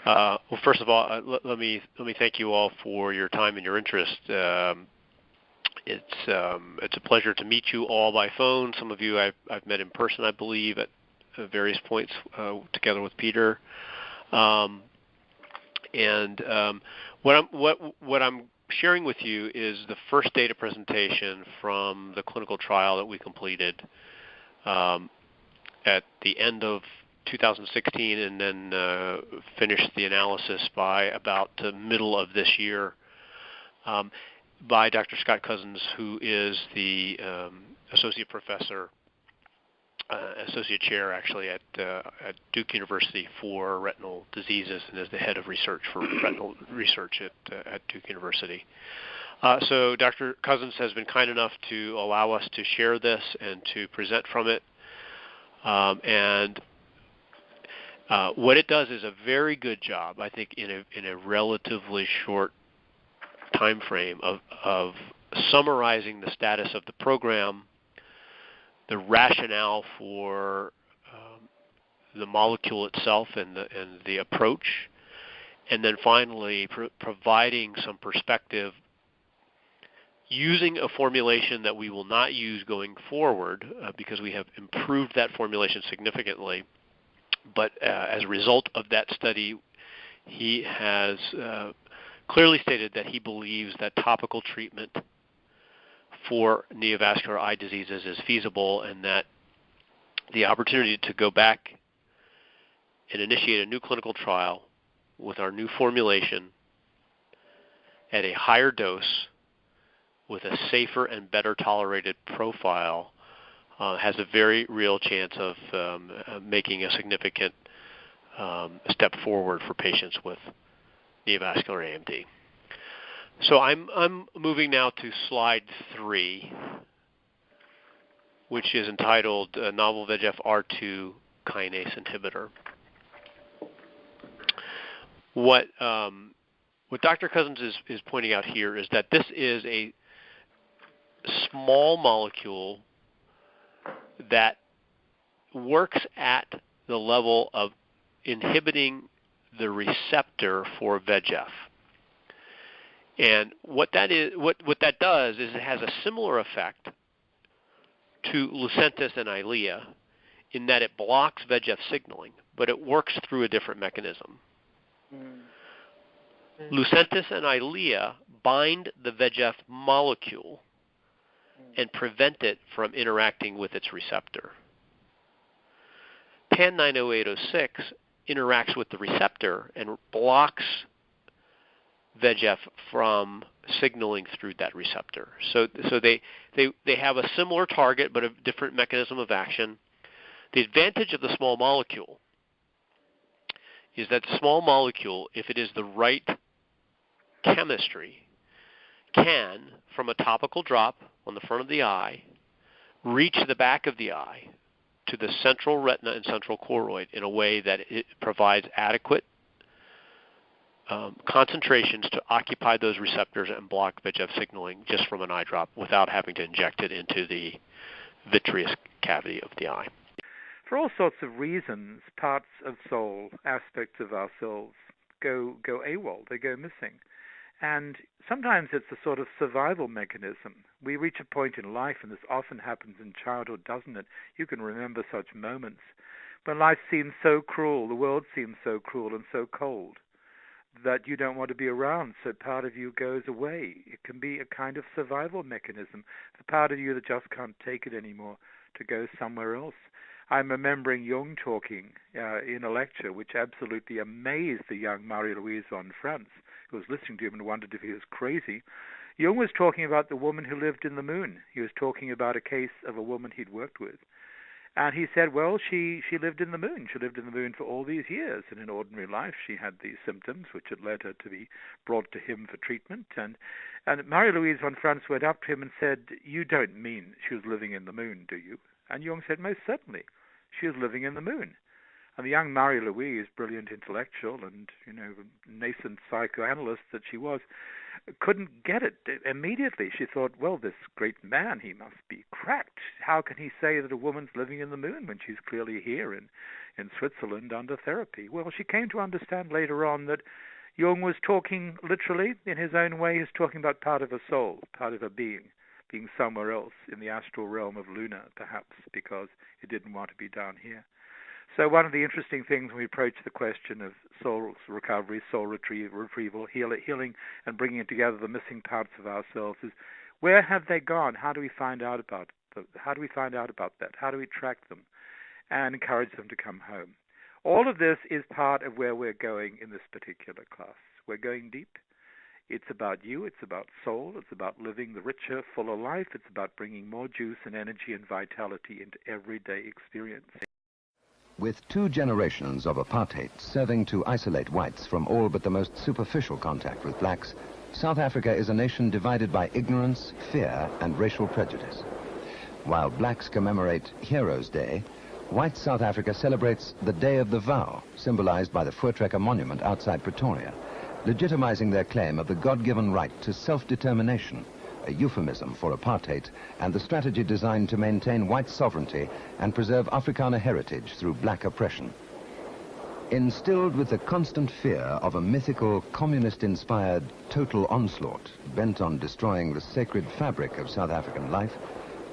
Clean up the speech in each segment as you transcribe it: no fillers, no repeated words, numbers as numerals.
Well, first of all, let me thank you all for your time and your interest. It's a pleasure to meet you all by phone. Some of you I've met in person, I believe, at various points together with Peter. What I'm sharing with you is the first data presentation from the clinical trial that we completed at the end of 2016, and then finished the analysis by about the middle of this year, by Dr. Scott Cousins, who is the associate professor, associate chair actually at Duke University for retinal diseases, and is the head of research for retinal research at Duke University. So Dr. Cousins has been kind enough to allow us to share this and to present from it. What it does is a very good job, I think, in a relatively short time frame of summarizing the status of the program, the rationale for the molecule itself and the approach, and then finally providing some perspective using a formulation that we will not use going forward because we have improved that formulation significantly. But as a result of that study, he has clearly stated that he believes that topical treatment for neovascular eye diseases is feasible, and that the opportunity to go back and initiate a new clinical trial with our new formulation at a higher dose with a safer and better tolerated profile has a very real chance of making a significant step forward for patients with neovascular AMD. So I'm moving now to slide 3, which is entitled Novel VEGF-R2 Kinase Inhibitor. What Dr. Cousins is pointing out here is that this is a small molecule that works at the level of inhibiting the receptor for VEGF. And what that does is it has a similar effect to Lucentis and Eylea in that it blocks VEGF signaling, but it works through a different mechanism. Lucentis and Eylea bind the VEGF molecule and prevent it from interacting with its receptor. PAN-90806 interacts with the receptor and blocks VEGF from signaling through that receptor. So they have a similar target but a different mechanism of action. The advantage of the small molecule is that the small molecule, if it is the right chemistry, can, from a topical drop on the front of the eye, reach the back of the eye to the central retina and central choroid in a way that it provides adequate concentrations to occupy those receptors and block VEGF signaling just from an eye drop without having to inject it into the vitreous cavity of the eye. For all sorts of reasons, parts of soul, aspects of ourselves go AWOL, they go missing. And sometimes it's a sort of survival mechanism. We reach a point in life, and this often happens in childhood, doesn't it? You can remember such moments when life seems so cruel, the world seems so cruel and so cold that you don't want to be around, so part of you goes away. It can be a kind of survival mechanism, the part of you that just can't take it anymore, to go somewhere else. I'm remembering Jung talking in a lecture which absolutely amazed the young Marie-Louise von Franz, who was listening to him and wondered if he was crazy. Jung was talking about the woman who lived in the moon. He was talking about a case of a woman he'd worked with. And he said, well, she lived in the moon. She lived in the moon for all these years. And in ordinary life, she had these symptoms which had led her to be brought to him for treatment. And Marie-Louise von Franz went up to him and said, you don't mean she was living in the moon, do you? And Jung said, most certainly. She was living in the moon. And the young Marie-Louise, brilliant intellectual and, nascent psychoanalyst that she was, couldn't get it immediately. She thought, well, this great man, he must be cracked. How can he say that a woman's living in the moon when she's clearly here in Switzerland under therapy. Well, she came to understand later on that Jung was talking literally, in his own way, he's talking about part of a soul, part of a being somewhere else in the astral realm of Luna, perhaps, because it didn't want to be down here. So one of the interesting things when we approach the question of soul recovery, soul retrieval, healing, and bringing together the missing parts of ourselves is, where have they gone? How do we find out about that? How do we track them and encourage them to come home? All of this is part of where we're going in this particular class. We're going deep. It's about you. It's about soul. It's about living the richer, fuller life. It's about bringing more juice and energy and vitality into everyday experience. With 2 generations of apartheid serving to isolate whites from all but the most superficial contact with blacks, South Africa is a nation divided by ignorance, fear, and racial prejudice. While blacks commemorate Heroes' Day, white South Africa celebrates the Day of the Vow, symbolized by the Voortrekker Monument outside Pretoria, legitimizing their claim of the God-given right to self-determination, a euphemism for apartheid, and the strategy designed to maintain white sovereignty and preserve Afrikaner heritage through black oppression. Instilled with the constant fear of a mythical, communist-inspired total onslaught bent on destroying the sacred fabric of South African life,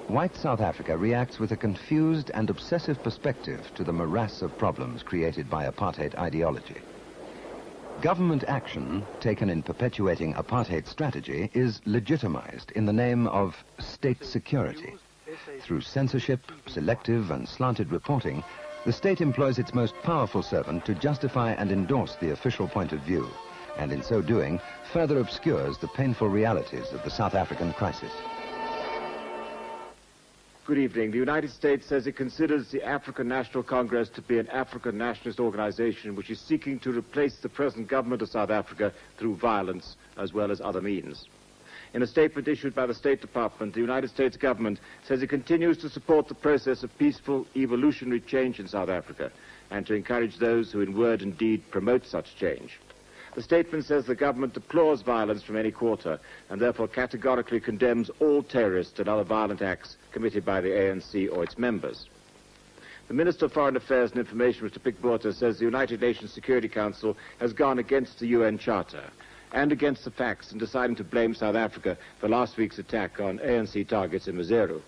white South Africa reacts with a confused and obsessive perspective to the morass of problems created by apartheid ideology. Government action taken in perpetuating apartheid strategy is legitimized in the name of state security. Through censorship, selective and slanted reporting, the state employs its most powerful servant to justify and endorse the official point of view, and in so doing, further obscures the painful realities of the South African crisis. Good evening. The United States says it considers the African National Congress to be an African nationalist organization which is seeking to replace the present government of South Africa through violence as well as other means. In a statement issued by the State Department, the United States government says it continues to support the process of peaceful evolutionary change in South Africa and to encourage those who in word and deed promote such change. The statement says the government deplores violence from any quarter and therefore categorically condemns all terrorist and other violent acts committed by the ANC or its members. The Minister of Foreign Affairs and Information, Mr. Pickwater, says the United Nations Security Council has gone against the UN Charter and against the facts in deciding to blame South Africa for last week's attack on ANC targets in Maseru.